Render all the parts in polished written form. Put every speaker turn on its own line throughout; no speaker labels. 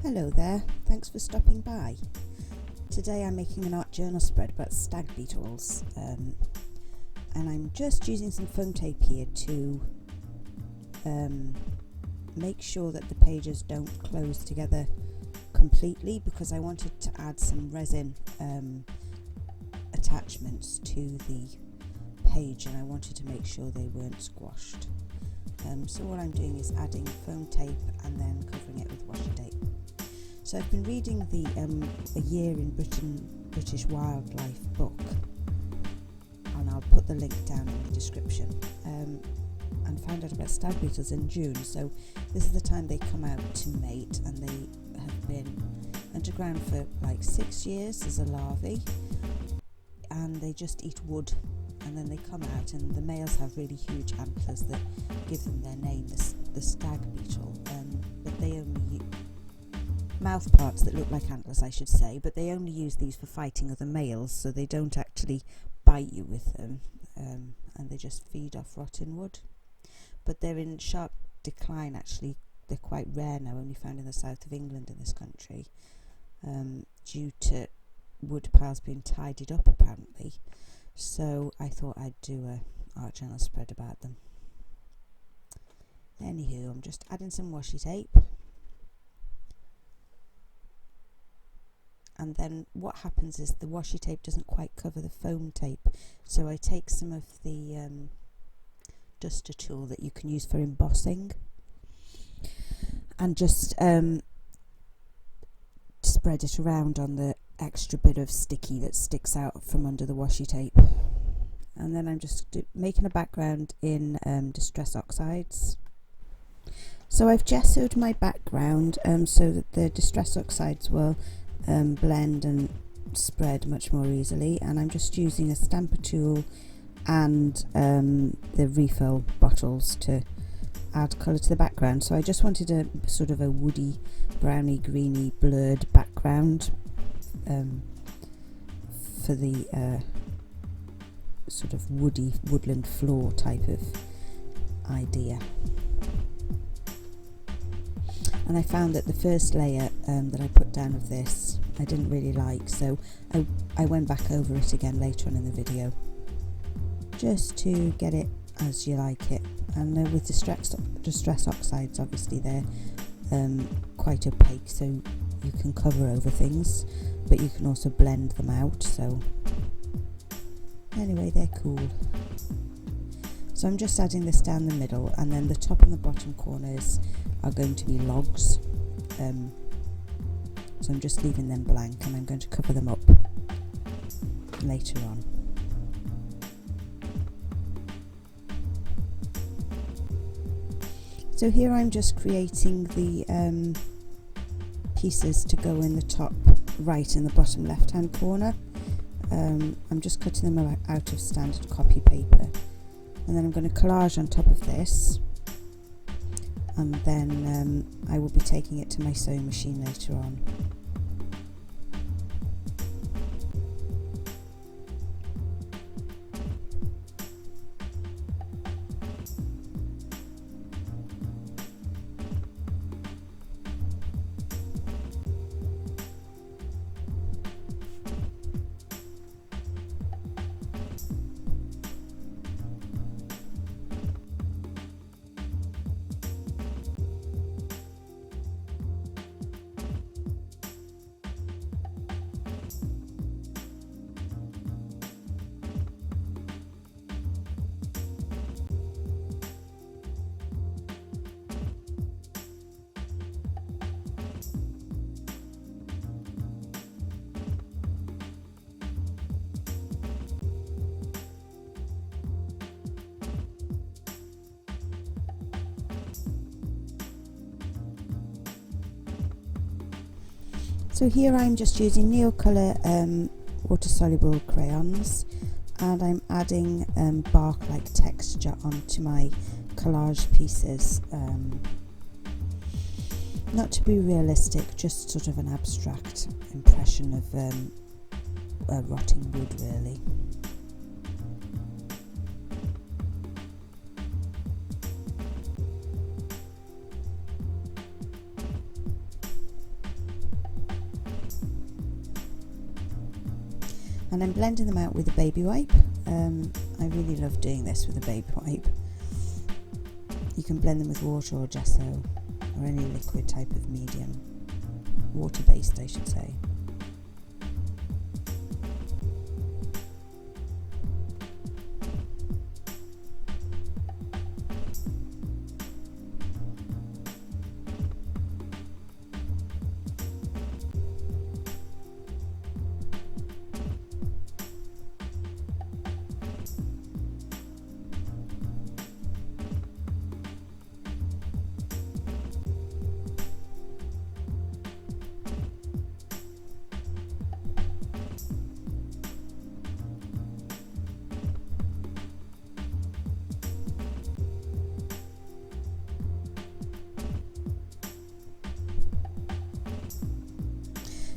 Hello there, thanks for stopping by. Today I'm making an art journal spread about stag beetles, and I'm just using some foam tape here to make sure that the pages don't close together completely, because I wanted to add some resin attachments to the page and I wanted to make sure they weren't squashed. So what I'm doing is adding foam tape and then covering it with washi tape. So I've been reading the A Year in British Wildlife book, and I'll put the link down in the description, and found out about stag beetles in June. So this is the time they come out to mate, and they have been underground for like 6 years as a larvae, and they just eat wood, and then they come out, and the males have really huge antlers that give them their name, the stag beetle, but they only mouth parts that look like antlers, I should say, but they only use these for fighting other males, so they don't actually bite you with them, and they just feed off rotten wood. But they're in sharp decline, actually. They're quite rare now, only found in the south of England in this country, due to wood piles being tidied up apparently. So I thought I'd do a art journal spread about them. Anywho, I'm just adding some washi tape. And then what happens is the washi tape doesn't quite cover the foam tape, so I take some of the duster tool that you can use for embossing and just spread it around on the extra bit of sticky that sticks out from under the washi tape. And then I'm just making a background in distress oxides. So I've gessoed my background so that the distress oxides will blend and spread much more easily, and I'm just using a stamper tool and the refill bottles to add colour to the background. So I just wanted a sort of a woody, browny, greeny, blurred background for the sort of woody woodland floor type of idea. And I found that the first layer that I put down of this I didn't really like, so I went back over it again later on in the video just to get it as you like it. And with distress oxides, obviously they're quite opaque, so you can cover over things, but you can also blend them out. So anyway, they're cool. So I'm just adding this down the middle, and then the top and the bottom corners are going to be logs, so I'm just leaving them blank, and I'm going to cover them up later on. So here I'm just creating the pieces to go in the top right and the bottom left hand corner. I'm just cutting them out of standard copy paper, and then I'm going to collage on top of this, and then I will be taking it to my sewing machine later on. So here I'm just using Neocolor water-soluble crayons, and I'm adding bark-like texture onto my collage pieces. Not to be realistic, just sort of an abstract impression of rotting wood, really. and I'm blending them out with a baby wipe. I really love doing this with a baby wipe. You can blend them with water or gesso or any liquid type of medium, water-based I should say.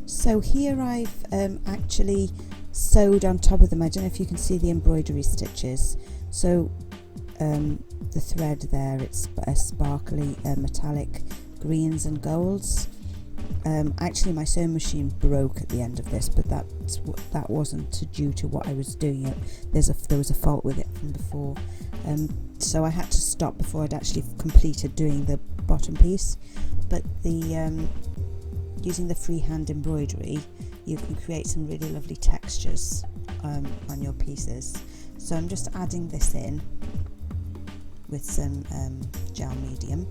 So here I've actually sewed on top of them. I don't know if you can see the embroidery stitches. So the thread there, it's a sparkly metallic greens and golds. Actually my sewing machine broke at the end of this, but that wasn't due to what I was doing. There was a fault with it from before, so I had to stop before I'd actually completed doing the bottom piece. But using the freehand embroidery, you can create some really lovely textures on your pieces. So I'm just adding this in with some gel medium.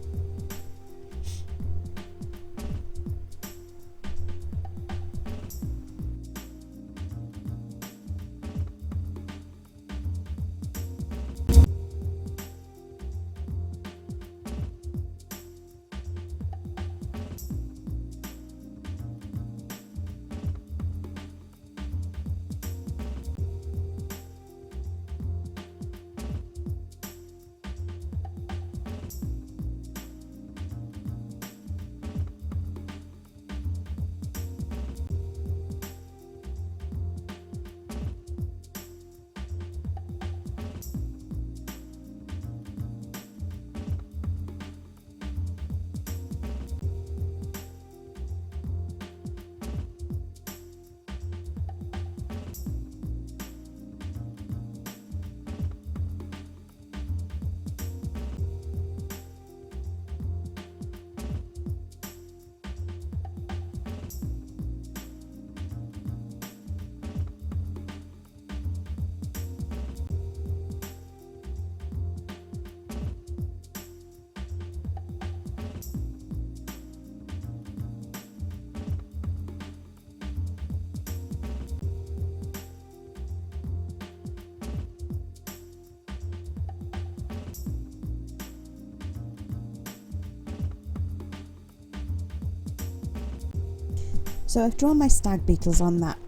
So I've drawn my stag beetles on that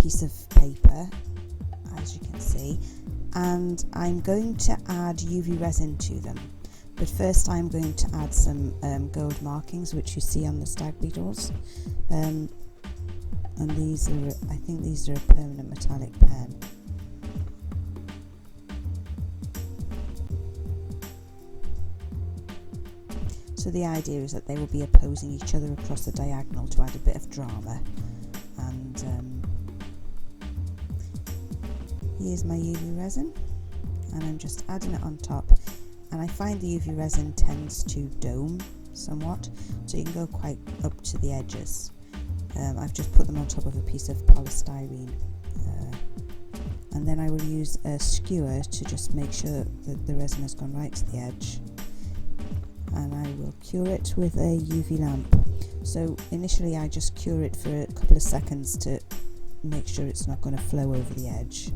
piece of paper, as you can see, and I'm going to add UV resin to them. But first I'm going to add some gold markings, which you see on the stag beetles. And these are, I think these are a permanent metallic pen. So the idea is that they will be opposing each other across the diagonal to add a bit of drama. And here's my UV resin, and I'm just adding it on top. And I find the UV resin tends to dome somewhat, so you can go quite up to the edges. I've just put them on top of a piece of polystyrene. And then I will use a skewer to just make sure that the resin has gone right to the edge. And I will cure it with a UV lamp. So initially I just cure it for a couple of seconds to make sure it's not going to flow over the edge,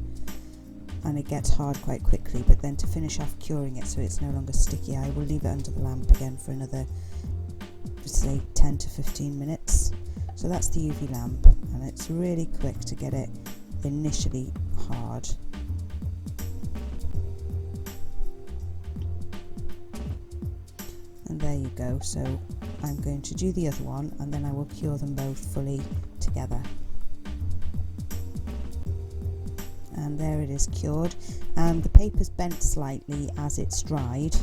and it gets hard quite quickly. But then to finish off curing it so it's no longer sticky, I will leave it under the lamp again for another, say, 10 to 15 minutes. So that's the UV lamp, and it's really quick to get it initially hard. And there you go. So I'm going to do the other one, and then I will cure them both fully together. And there it is, cured. And the paper's bent slightly as it's dried,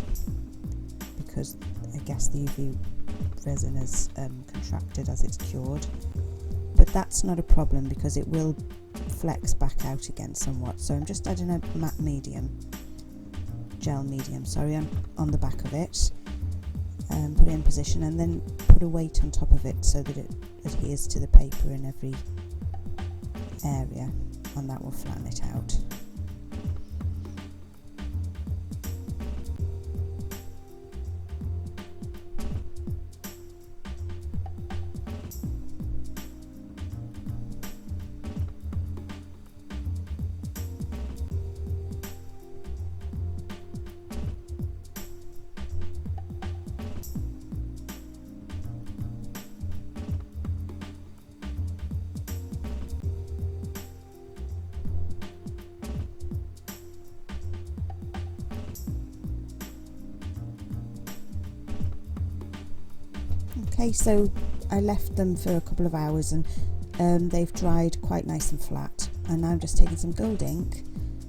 because I guess the UV resin is contracted as it's cured. But that's not a problem because it will flex back out again somewhat. So I'm just adding a matte medium, gel medium, sorry, on the back of it, put it in position and then put a weight on top of it so that it adheres to the paper in every area, and that will flatten it out. Okay, so I left them for a couple of hours and they've dried quite nice and flat, and now I'm just taking some gold ink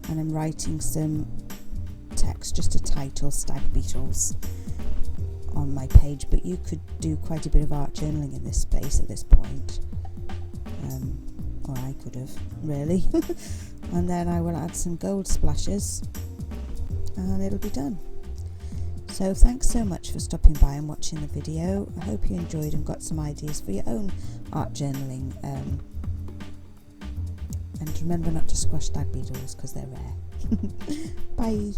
and I'm writing some text, just a title, Stag Beetles, on my page, but you could do quite a bit of art journaling in this space at this point, or I could have, really. And then I will add some gold splashes and it'll be done. So thanks so much for stopping by and watching the video. I hope you enjoyed and got some ideas for your own art journaling. And remember not to squash stag beetles because they're rare. Bye.